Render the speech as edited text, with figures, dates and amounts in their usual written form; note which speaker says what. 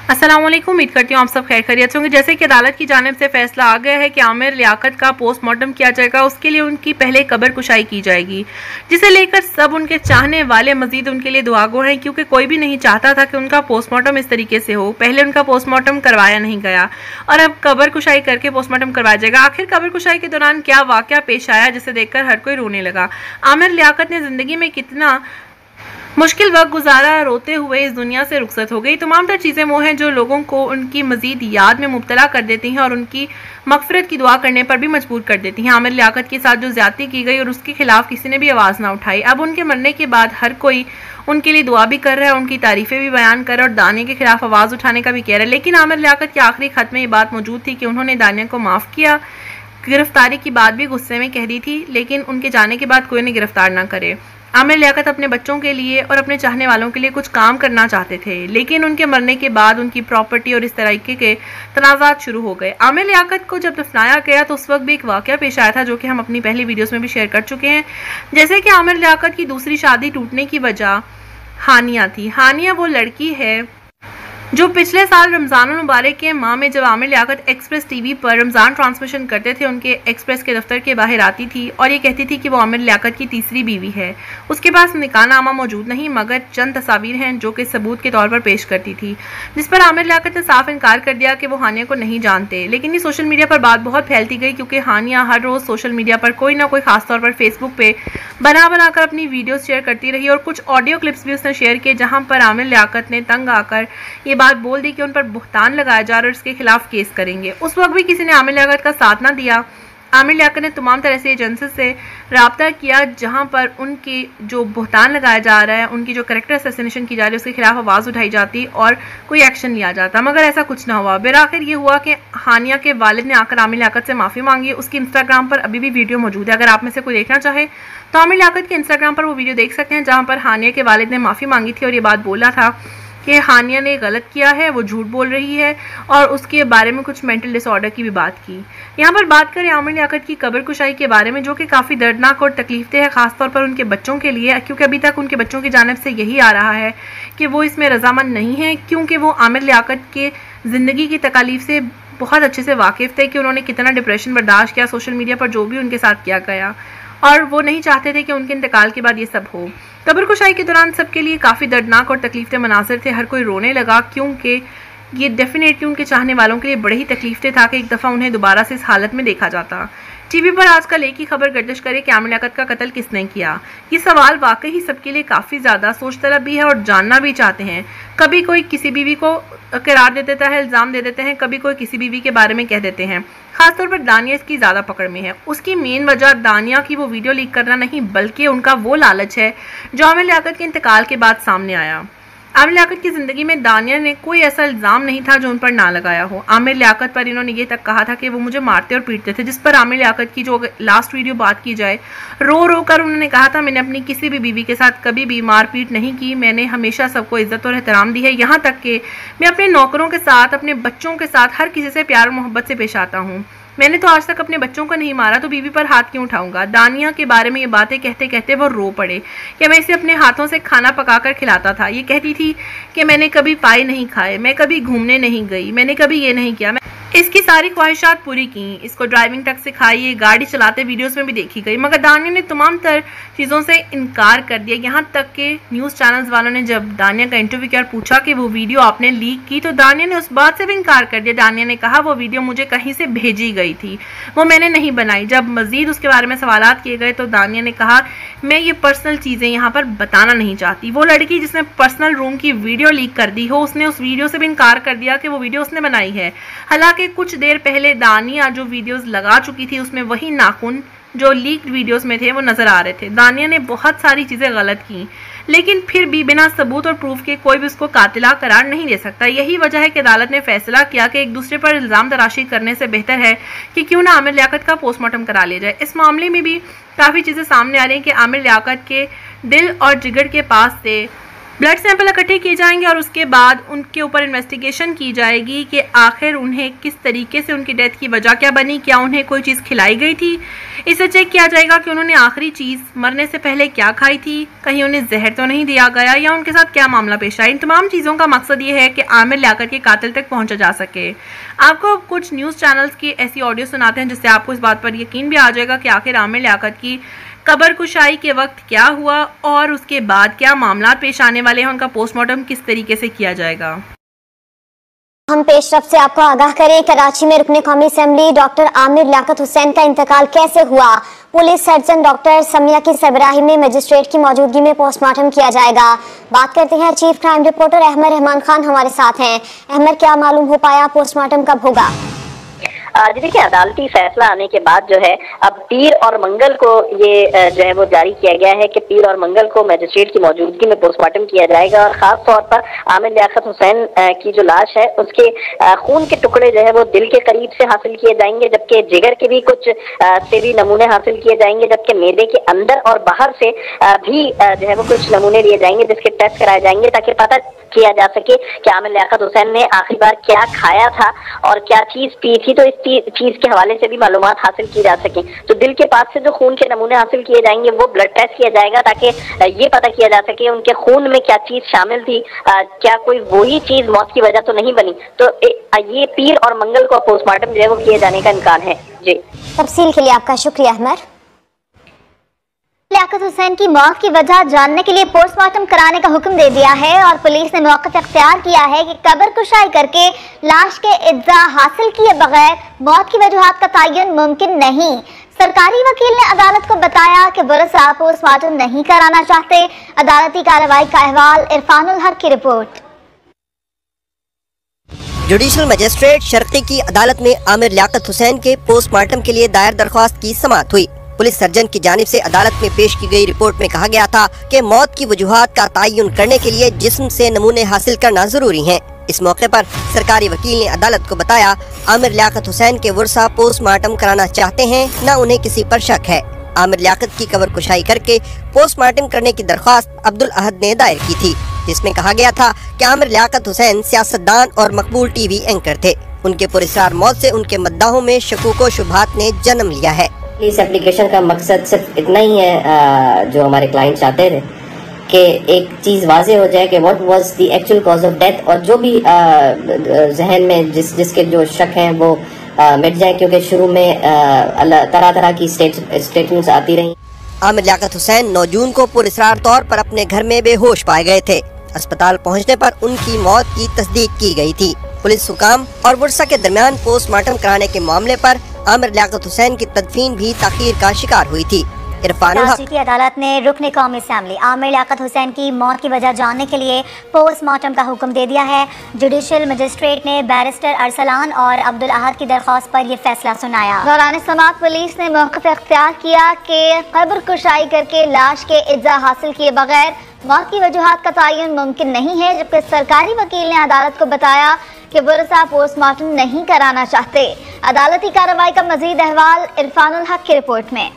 Speaker 1: अस्सलाम वालेकुम, उम्मीद करती हूँ आप सब खैर खैरियत से होंगे। जैसे कि अदालत की जानिब से फैसला आ गया है कि आमिर लियाकत का पोस्टमार्टम किया जाएगा, उसके लिए उनकी पहले कब्र कुशाई की जाएगी, जिसे लेकर सब उनके चाहने वाले मजीद उनके लिए दुआगो हैं, क्योंकि कोई भी नहीं चाहता था कि उनका पोस्टमार्टम इस तरीके से हो। पहले उनका पोस्टमार्टम करवाया नहीं गया और अब कब्र कुशाई करके पोस्टमार्टम करवाया जाएगा। आखिर कब्र कुशाई के दौरान क्या वाकया पेश आया जिसे देखकर हर कोई रोने लगा। आमिर लियाकत ने जिंदगी में कितना मुश्किल वक्त गुजारा, रोते हुए इस दुनिया से रुखसत हो गई। तमाम तर चीज़ें वो हैं जो लोगों को उनकी मजीद याद में मुब्तला कर देती हैं और उनकी मगफिरत की दुआ करने पर भी मजबूर कर देती हैं। आमिर लियाकत के साथ जो ज्यादती की गई और उसके खिलाफ किसी ने भी आवाज़ ना उठाई, अब उनके मरने के बाद हर कोई उनके लिए दुआ भी कर रहा है, उनकी तारीफें भी बयान कर रहा है और दानिया के खिलाफ आवाज़ उठाने का भी कह रहा है। लेकिन आमिर लियाकत के आखिरी खत में ये बात मौजूद थी कि उन्होंने दानिया को माफ़ किया, गिरफ्तारी की बात भी गुस्से में कह दी थी, लेकिन उनके जाने के बाद कोई उन्हें गिरफ्तार ना करे। आमिर लियाकत अपने बच्चों के लिए और अपने चाहने वालों के लिए कुछ काम करना चाहते थे, लेकिन उनके मरने के बाद उनकी प्रॉपर्टी और इस तरीके के तनाज़ात शुरू हो गए। आमिर लियाकत को जब दफनाया गया तो उस वक्त भी एक वाक़या पेश आया था, जो कि हम अपनी पहली वीडियोस में भी शेयर कर चुके हैं। जैसे कि आमिर लियाकत की दूसरी शादी टूटने की वजह हानिया थी। हानिया वो लड़की है जो पिछले साल रमज़ान मुबारक के माह में जब आमिर लियाकत एक्सप्रेस टीवी पर रमज़ान ट्रांसमिशन करते थे, उनके एक्सप्रेस के दफ्तर के बाहर आती थी और ये कहती थी कि वो आमिर लियाकत की तीसरी बीवी है। उसके पास निकाहनामा मौजूद नहीं, मगर चंद तस्वीर हैं जो कि सबूत के तौर पर पेश करती थी, जिस पर आमिर लियाकत ने साफ इनकार कर दिया कि वो हानिया को नहीं जानते। लेकिन ये सोशल मीडिया पर बात बहुत फैलती गई, क्योंकि हानिया हर रोज़ सोशल मीडिया पर कोई ना कोई ख़ास तौर पर फेसबुक पे बना कर अपनी वीडियोज़ शेयर करती रही और कुछ ऑडियो क्लिप्स भी उसने शेयर किए, जहाँ पर आमिर लियाकत ने तंग आकर ये बात बोल दी कि उन पर बुहतान लगाया जा रहा है और इसके खिलाफ केस करेंगे। उस वक्त भी किसी ने आमिर लियाकत का साथ ना दिया। आमिर लियाकत ने तमाम तरह से एजेंसी से रब्ता किया, जहां पर उनकी जो बुहतान लगाया जा रहा है, उनकी जो कैरेक्टर असैसिनेशन की जा रही है, उसके खिलाफ आवाज़ उठाई जाती और कोई एक्शन लिया जाता, मगर ऐसा कुछ ना हुआ। बिलाखिर ये हुआ कि हानिया के वालिद ने आकर आमिर लियाकत से माफ़ी मांगी। उसकी इंस्टाग्राम पर अभी भी वीडियो मौजूद है, अगर आप में से कोई देखना चाहे तो आमिर लियाकत के इंस्टाग्राम पर वो वीडियो देख सकते हैं, जहाँ पर हानिया के वालिद ने माफ़ी मांगी थी और ये बात बोला था कि हानिया ने गलत किया है, वो झूठ बोल रही है और उसके बारे में कुछ मेंटल डिसऑर्डर की भी बात की। यहाँ पर बात करें आमिर लियाकत की कब्र कुशाई के बारे में, जो कि काफ़ी दर्दनाक और तकलीफदेह है, ख़ासतौर पर उनके बच्चों के लिए, क्योंकि अभी तक उनके बच्चों की जानिब से यही आ रहा है कि वो इसमें रजामंद नहीं है, क्योंकि वो आमिर लियाकत के ज़िंदगी की तकालीफ से बहुत अच्छे से वाकिफ़ थे कि उन्होंने कितना डिप्रेशन बर्दाश्त किया, सोशल मीडिया पर जो भी उनके साथ किया गया, और वो नहीं चाहते थे कि उनके इंतकाल के बाद ये सब हो। कब्र कुशाई के दौरान सबके लिए काफ़ी दर्दनाक और तकलीफदेह मनासिर थे, हर कोई रोने लगा, क्योंकि ये डेफिनेटली उनके चाहने वालों के लिए बड़े ही तकलीफदेह था कि एक दफ़ा उन्हें दोबारा से इस हालत में देखा जाता। टीवी पर आजकल एक ही खबर गर्दिश करे कि आमिर लियाकत का कत्ल किसने किया। ये सवाल वाकई ही सबके लिए काफ़ी ज़्यादा सोच तलब भी है और जानना भी चाहते हैं। कभी कोई किसी बीवी को करार दे देता है, इल्ज़ाम दे देते हैं, कभी कोई किसी बीवी के बारे में कह देते हैं। खासतौर पर दानिया इसकी ज़्यादा पकड़ में है। उसकी मेन वजह दानिया की वो वीडियो लीक करना नहीं, बल्कि उनका वो लालच है जो आमिर लियाकत के इंतकाल के बाद सामने आया। आमिर लियाकत की ज़िंदगी में दानिया ने कोई ऐसा इल्ज़ाम नहीं था जो उन पर ना लगाया हो। आमिर लियाकत पर इन्होंने ये तक कहा था कि वो मुझे मारते और पीटते थे, जिस पर आमिर लियाकत की जो लास्ट वीडियो बात की जाए, रो कर उन्होंने कहा था, मैंने अपनी किसी भी बीवी के साथ कभी भी मारपीट नहीं की, मैंने हमेशा सबको इज्जत और एहतराम दी है, यहाँ तक कि मैं अपने नौकरों के साथ, अपने बच्चों के साथ, हर किसी से प्यार और मोहब्बत से पेश आता हूँ। मैंने तो आज तक अपने बच्चों को नहीं मारा, तो बीवी पर हाथ क्यों उठाऊंगा। दानिया के बारे में ये बातें कहते कहते वो रो पड़े कि मैं इसे अपने हाथों से खाना पकाकर खिलाता था। ये कहती थी कि मैंने कभी पाए नहीं खाए, मैं कभी घूमने नहीं गई, मैंने कभी ये नहीं किया, मैं इसकी सारी ख्वाहिशात पूरी की, इसको ड्राइविंग तक सिखाई, गाड़ी चलाते वीडियोस में भी देखी गई, मगर दानिया ने तमाम तर चीज़ों से इनकार कर दिया। यहाँ तक कि न्यूज़ चैनल्स वालों ने जब दानिया का इंटरव्यू किया और पूछा कि वो वीडियो आपने लीक की, तो दानिया ने उस बात से भी इनकार कर दिया। दानिया ने कहा वो वीडियो मुझे कहीं से भेजी गई थी, वो मैंने नहीं बनाई। जब मजीद उसके बारे में सवालात किए गए तो दानिया ने कहा मैं ये पर्सनल चीज़ें यहाँ पर बताना नहीं चाहती। वो लड़की जिसने पर्सनल रूम की वीडियो लीक कर दी हो, उसने उस वीडियो से भी इनकार कर दिया कि वो वीडियो उसने बनाई है। हालांकि कुछ देर पहले दानिया जो वीडियोस लगा चुकी थी, उसमें वही नाखून जो लीक्ड वीडियोस में थे वो नजर आ रहे थे। दानिया ने बहुत सारी चीज़ें गलत की, लेकिन फिर भी बिना सबूत और प्रूफ के कोई भी उसको कातिला करार नहीं दे सकता। यही वजह है कि अदालत ने फैसला किया कि एक दूसरे पर इल्ज़ाम तराशी करने से बेहतर है कि क्यों ना आमिर लियाकत का पोस्टमार्टम करा लिया जाए। इस मामले में भी काफ़ी चीज़ें सामने आ रही हैं कि आमिर लियाकत के दिल और जिगर के पास से ब्लड सैंपल इकट्ठे किए जाएंगे और उसके बाद उनके ऊपर इन्वेस्टिगेशन की जाएगी कि आखिर उन्हें किस तरीके से उनकी डेथ की वजह क्या बनी, क्या उन्हें कोई चीज़ खिलाई गई थी। इसे चेक किया जाएगा कि उन्होंने आखिरी चीज़ मरने से पहले क्या खाई थी, कहीं उन्हें जहर तो नहीं दिया गया या उनके साथ क्या मामला पेश आया। इन तमाम चीज़ों का मकसद ये है कि आमिर लियाकत के कातिल तक पहुँचा जा सके। आपको कुछ न्यूज़ चैनल्स की ऐसी ऑडियो सुनाते हैं जिससे आपको इस बात पर यकीन भी आ जाएगा कि आखिर आमिर लियाकत की कब्र कुशाई के वक्त क्या हुआ और उसके बाद क्या मामला पेश आने वाले हैं, उनका पोस्टमार्टम किस तरीके से किया जाएगा।
Speaker 2: हम पेशरफ से आपको आगाह करें, कराची में रुकने कौमी असेंबली डॉक्टर आमिर लियाकत हुसैन का इंतकाल कैसे हुआ। पुलिस सर्जन डॉक्टर समिया की सरबराही में मजिस्ट्रेट की मौजूदगी में पोस्टमार्टम किया जाएगा। बात करते हैं, chief crime reporter Ahmed Rahman Khan हमारे साथ हैं। अहमद, क्या मालूम हो पाया, पोस्टमार्टम कब होगा?
Speaker 3: जी देखिए, अदालती फैसला आने के बाद जो है अब पीर और मंगल को ये जो है वो जारी किया गया है कि पीर और मंगल को मजिस्ट्रेट की मौजूदगी में पोस्टमार्टम किया जाएगा और खास तौर पर आमिर लियाकत हुसैन की जो लाश है उसके खून के टुकड़े जो है वो दिल के करीब से हासिल किए जाएंगे, जबकि जिगर के भी कुछ से भी नमूने हासिल किए जाएंगे, जबकि मैदे के अंदर और बाहर से भी जो है वो कुछ नमूने लिए जाएंगे जिसके टेस्ट कराए जाएंगे ताकि पता किया जा सके कि आमिर लियाकत हुसैन ने आखिरी बार क्या खाया था और क्या चीज पी थी, तो इस चीज के हवाले से भी मालूमात हासिल की जा सके। तो दिल के पास से जो खून के नमूने हासिल किए जाएंगे वो ब्लड टेस्ट किया जाएगा ताकि ये पता किया जा सके उनके खून में क्या चीज शामिल थी, क्या कोई वही चीज मौत की वजह तो नहीं बनी। तो ये पीर और मंगल को पोस्टमार्टम जो है वो किए जाने का इम्कान है। जी,
Speaker 2: तफसील के लिए आपका शुक्रिया अहमद। लियाकत हुसैन की मौत की वजह जानने के लिए पोस्टमार्टम कराने का हुक्म दे दिया है और पुलिस ने मौक़िफ़ इख्तियार किया है कि कब्र कुशाई करके लाश के इज्जा हासिल किए बगैर मौत की वजूहात का तयन मुमकिन नहीं। सरकारी वकील ने अदालत को बताया कि वरसा पोस्टमार्टम नहीं कराना चाहते। अदालती कार्रवाई का अहवाल इरफानुल हक की रिपोर्ट।
Speaker 4: जुडिशल मजिस्ट्रेट शर्की की अदालत में आमिर लियाकत हुसैन के पोस्टमार्टम के लिए दायर दरख्वास्त की समाअत हुई। पुलिस सर्जन की जानिब से अदालत में पेश की गई रिपोर्ट में कहा गया था कि मौत की वजूहात का तयन करने के लिए जिस्म से नमूने हासिल करना जरूरी है। इस मौके पर सरकारी वकील ने अदालत को बताया आमिर लियाकत हुसैन के वर्सा पोस्टमार्टम कराना चाहते हैं, न उन्हें किसी पर शक है। आमिर लियाकत की कब्र कुशाई करके पोस्टमार्टम करने की दरख्वास्त अब्दुल अहद ने दायर की थी, जिसमें कहा गया था कि आमिर लियाकत हुसैन सियासतदान और मकबूल टीवी एंकर थे। उनके पुरस्कार मौत से उनके मद्दाहों में शकूक व शुबहात ने जन्म लिया है।
Speaker 5: इस एप्लीकेशन का मकसद सिर्फ इतना ही है जो हमारे क्लाइंट चाहते थे कि एक चीज़ वाज़ेह हो जाए कि what was the actual cause of death, और जो भी जहन में जिसके जो शक हैं वो मिट जाए, क्योंकि शुरू में तरह तरह की स्टेटमेंट्स आती रही।
Speaker 4: आमिर लियाकत हुसैन 9 जून को पुरस्कार तौर पर अपने घर में बेहोश पाए गए थे। अस्पताल पहुंचने पर उनकी मौत की तस्दीक की गई थी। पुलिस हुकाम और वर्सा के दरमियान पोस्टमार्टम कराने के मामले पर आमिर लियाकत हुसैन की तदफीन भी ताखीर का शिकार हुई थी।
Speaker 2: कराची की अदालत ने रुकने कौमी असेंबली आमिर लियाकत हुसैन की मौत की वजह जानने के लिए पोस्टमार्टम का हुक्म दे दिया है। जुडिशल मजिस्ट्रेट ने बैरिस्टर अरसलान और अब्दुल अहद की दरख्वास्त पर यह फैसला सुनाया। दौरान समाअत पुलिस ने मौक़िफ़ इख्तियार किया कि कब्र कुशाई करके लाश के इज्जा हासिल किए बगैर मौत की वजूहात का तयन मुमकिन नहीं है, जबकि सरकारी वकील ने अदालत को बताया कि वरसा पोस्टमार्टम नहीं कराना चाहते। अदालती कार्रवाई का मजीद अहवाल इरफानुल हक की रिपोर्ट में।